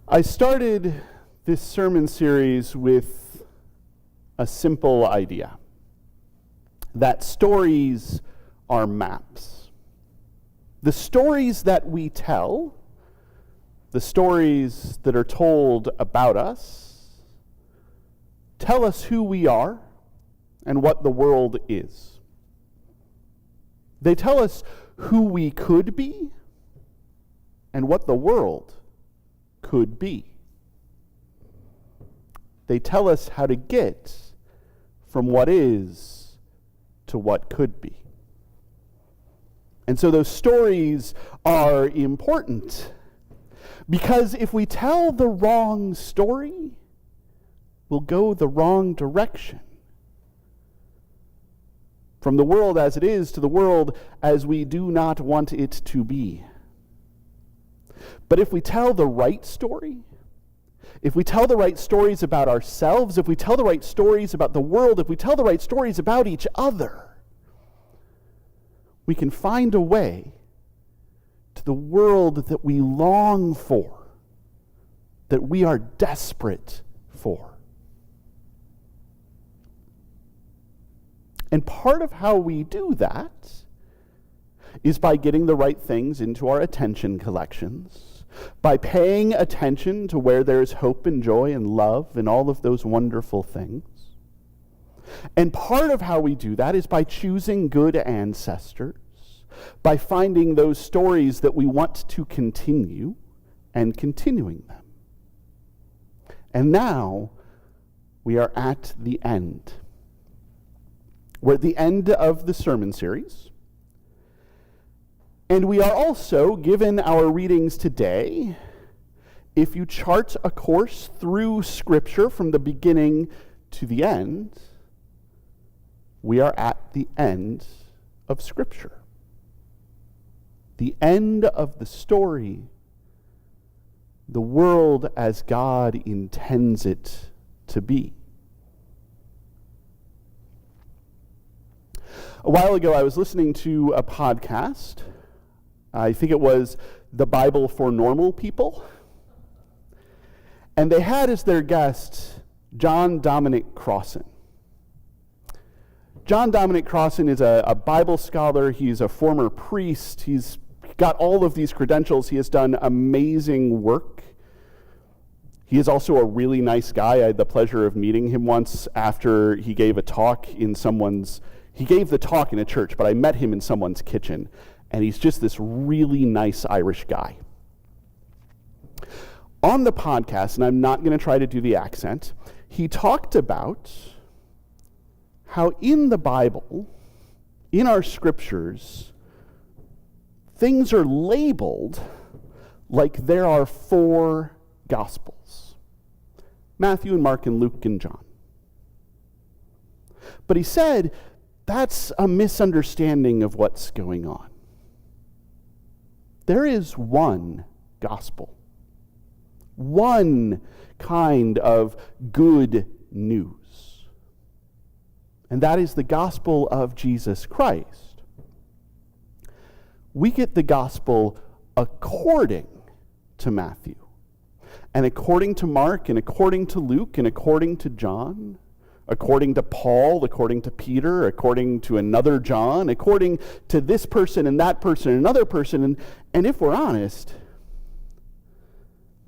I started this sermon series with a simple idea, that stories are maps. The stories that we tell, the stories that are told about us, tell us who we are and what the world is. They tell us who we could be and what the world could be. They tell us how to get from what is to what could be. And so those stories are important because if we tell the wrong story, we'll go the wrong direction. From the world as it is to the world as we do not want it to be. But if we tell the right story, if we tell the right stories about ourselves, if we tell the right stories about the world, if we tell the right stories about each other, we can find a way to the world that we long for, that we are desperate for. And part of how we do that is by getting the right things into our attention collections, by paying attention to where there's hope and joy and love and all of those wonderful things. And part of how we do that is by choosing good ancestors, by finding those stories that we want to continue and continuing them. And now we are at the end. We're at the end of the sermon series. And we are also given our readings today. If you chart a course through Scripture from the beginning to the end, we are at the end of Scripture. The end of the story, the world as God intends it to be. A while ago, I was listening to a podcast. I think it was The Bible for Normal People. And they had as their guest John Dominic Crossan. John Dominic Crossan is a Bible scholar. He's a former priest. He's got all of these credentials. He has done amazing work. He is also a really nice guy. I had the pleasure of meeting him once after he gave a talk in he gave the talk in a church, but I met him in someone's kitchen. And he's just this really nice Irish guy. On the podcast, and I'm not going to try to do the accent, he talked about how in the Bible, in our scriptures, things are labeled like there are 4 Gospels: Matthew and Mark and Luke and John. But he said that's a misunderstanding of what's going on. There is one gospel, one kind of good news, and that is the gospel of Jesus Christ. We get the gospel according to Matthew, and according to Mark, and according to Luke, and according to John, according to Paul, according to Peter, according to another John, according to this person and that person and another person. And if we're honest,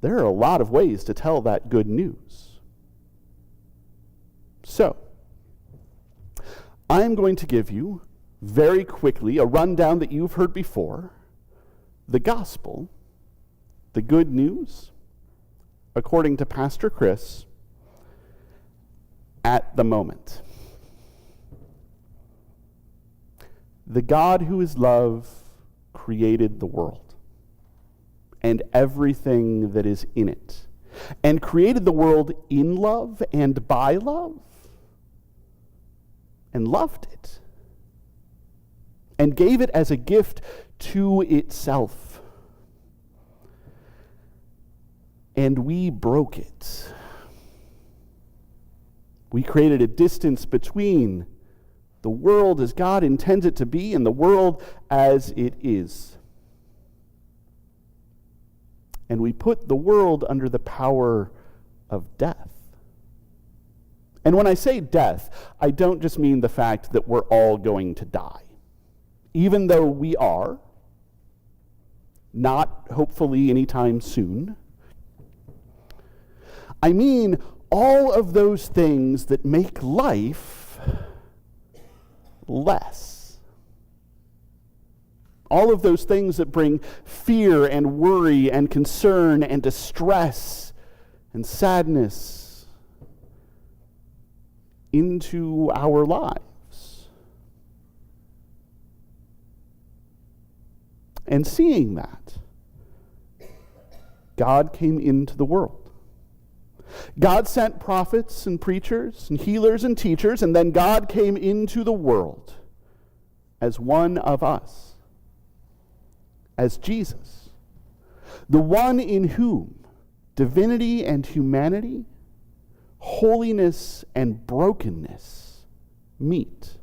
there are a lot of ways to tell that good news. So, I am going to give you very quickly a rundown that you've heard before, the gospel, the good news, according to Pastor Chris, at the moment. The God who is love created the world and everything that is in it, and created the world in love and by love, and loved it, and gave it as a gift to itself. And we broke it. We created a distance between the world as God intends it to be and the world as it is. and we put the world under the power of death. And when I say death, I don't just mean the fact that we're all going to die. Even though we are, not hopefully anytime soon, I mean all of those things that make life less. All of those things that bring fear and worry and concern and distress and sadness into our lives. And seeing that, God came into the world. God sent prophets and preachers and healers and teachers, and then God came into the world as one of us, as Jesus, the one in whom divinity and humanity, holiness and brokenness meet.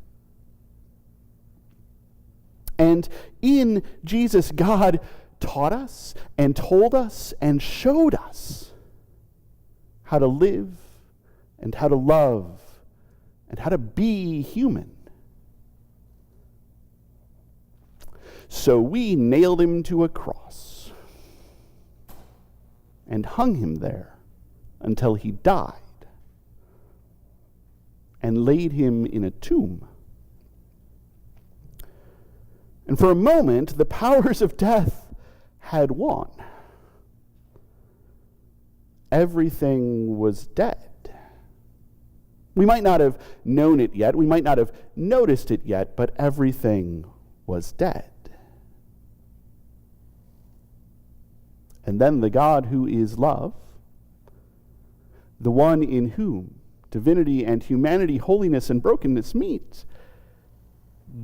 And in Jesus, God taught us and told us and showed us how to live and how to love and how to be human. So we nailed him to a cross and hung him there until he died and laid him in a tomb. And for a moment, the powers of death had won. Everything was dead. We might not have known it yet, we might not have noticed it yet, but everything was dead. And then the God who is love, the one in whom divinity and humanity, holiness and brokenness meet,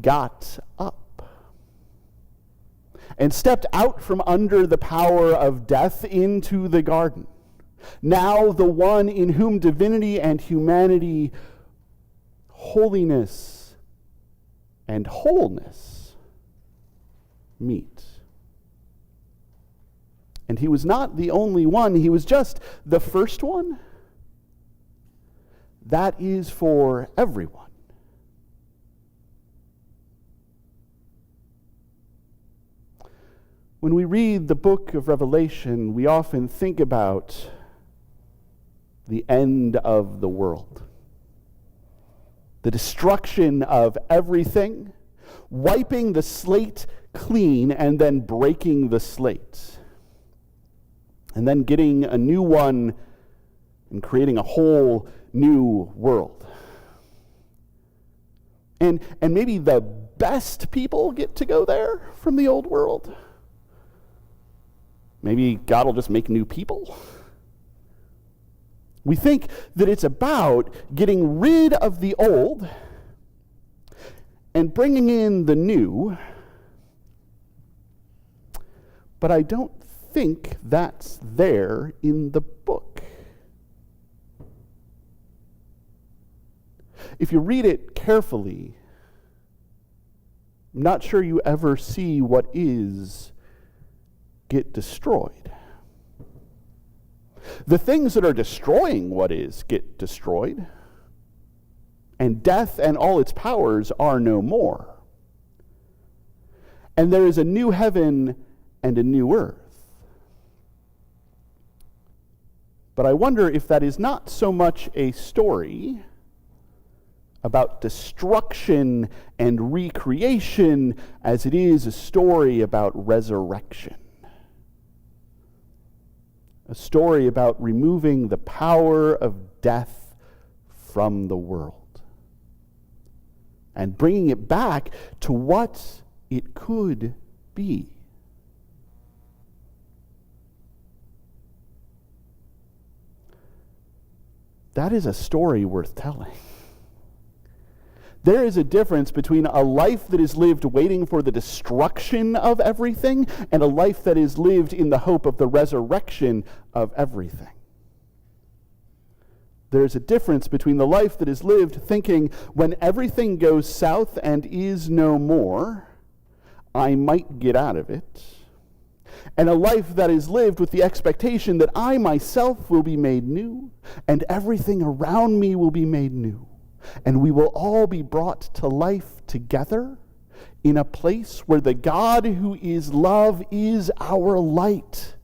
got up and stepped out from under the power of death into the garden. Now the one in whom divinity and humanity, holiness and wholeness meet. And he was not the only one, he was just the first one. That is for everyone. When we read the book of Revelation, we often think about the end of the world, the destruction of everything, wiping the slate clean and then breaking the slate, and then getting a new one and creating a whole new world. And maybe the best people get to go there from the old world. Maybe God will just make new people. We think that it's about getting rid of the old and bringing in the new, but I don't think that's there in the book. If you read it carefully, I'm not sure you ever see what is get destroyed. The things that are destroying what is get destroyed, and death and all its powers are no more. And there is a new heaven and a new earth. But I wonder if that is not so much a story about destruction and recreation as it is a story about resurrection. A story about removing the power of death from the world and bringing it back to what it could be. That is a story worth telling. There is a difference between a life that is lived waiting for the destruction of everything and a life that is lived in the hope of the resurrection of everything. There is a difference between the life that is lived thinking, when everything goes south and is no more, I might get out of it, and a life that is lived with the expectation that I myself will be made new, and everything around me will be made new, and we will all be brought to life together in a place where the God who is love is our light,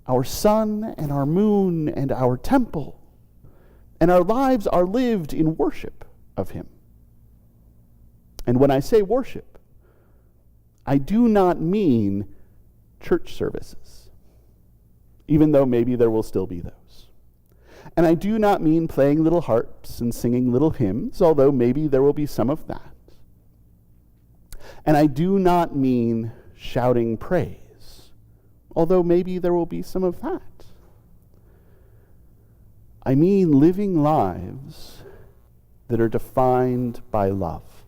our sun and our moon and our temple, and our lives are lived in worship of him. And when I say worship, I do not mean church services, even though maybe there will still be those. And I do not mean playing little harps and singing little hymns, although maybe there will be some of that. And I do not mean shouting praise, although maybe there will be some of that. I mean living lives that are defined by love,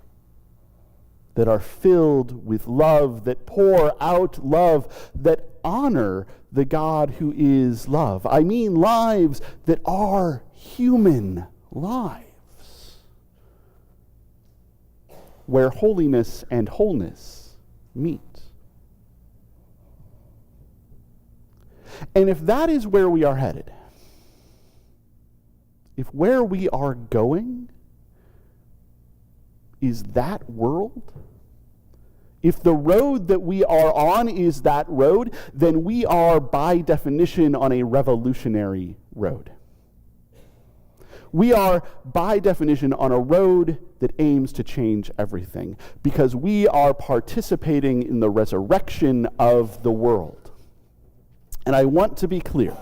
that are filled with love, that pour out love, that honor the God who is love. I mean lives that are human lives, where holiness and wholeness meet. And if that is where we are headed, if where we are going is that world, if the road that we are on is that road, then we are by definition on a revolutionary road. We are, by definition, on a road that aims to change everything, because we are participating in the resurrection of the world. And I want to be clear,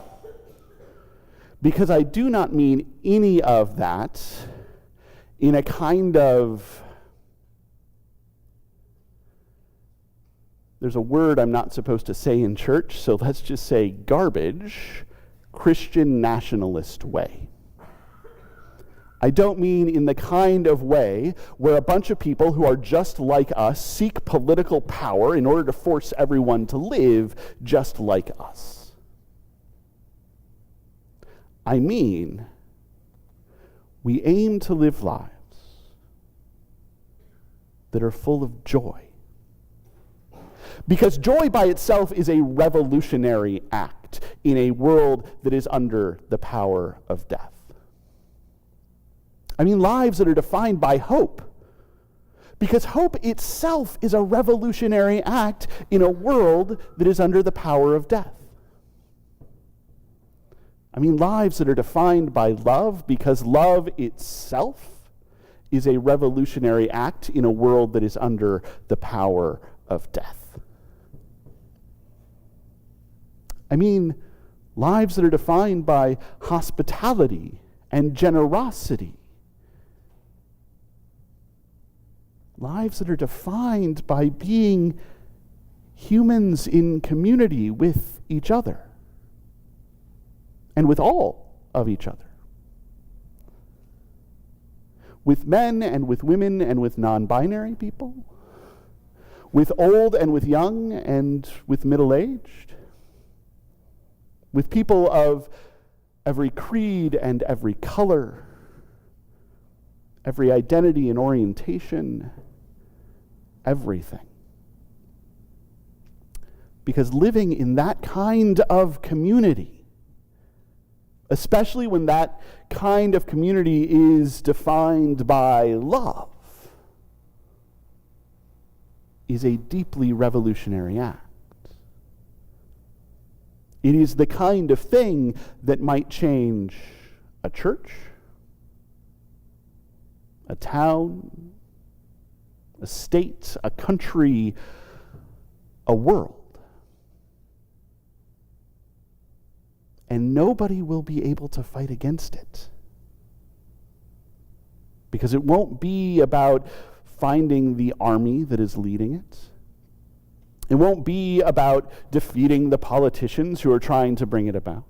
because I do not mean any of that in a kind of, there's a word I'm not supposed to say in church, so let's just say garbage, Christian nationalist way. I don't mean in the kind of way where a bunch of people who are just like us seek political power in order to force everyone to live just like us. I mean, we aim to live lives that are full of joy. Because joy by itself is a revolutionary act in a world that is under the power of death. I mean lives that are defined by hope, because hope itself is a revolutionary act in a world that is under the power of death. I mean lives that are defined by love, because love itself is a revolutionary act in a world that is under the power of death. I mean lives that are defined by hospitality and generosity. Lives that are defined by being humans in community with each other and with all of each other. With men and with women and with non-binary people, with old and with young and with middle-aged, with people of every creed and every color, every identity and orientation, everything. Because living in that kind of community, especially when that kind of community is defined by love, is a deeply revolutionary act. It is the kind of thing that might change a church, a town, a state, a country, a world. And nobody will be able to fight against it. Because it won't be about finding the army that is leading it. It won't be about defeating the politicians who are trying to bring it about.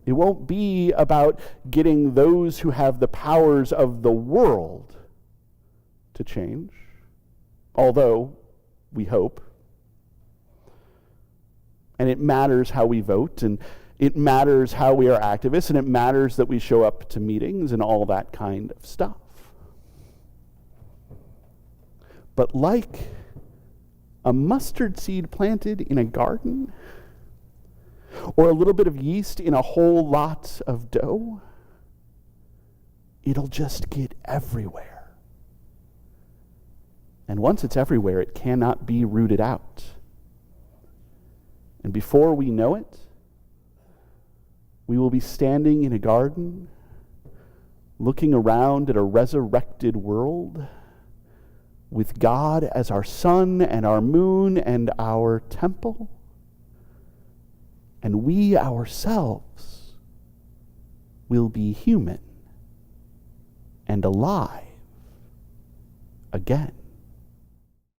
It won't be about getting those who have the powers of the world to change, although we hope. And it matters how we vote, and it matters how we are activists, and it matters that we show up to meetings and all that kind of stuff. But like a mustard seed planted in a garden, or a little bit of yeast in a whole lot of dough, it'll just get everywhere. And once it's everywhere, it cannot be rooted out. And before we know it, we will be standing in a garden, looking around at a resurrected world, with God as our sun and our moon and our temple, and we ourselves will be human and alive again.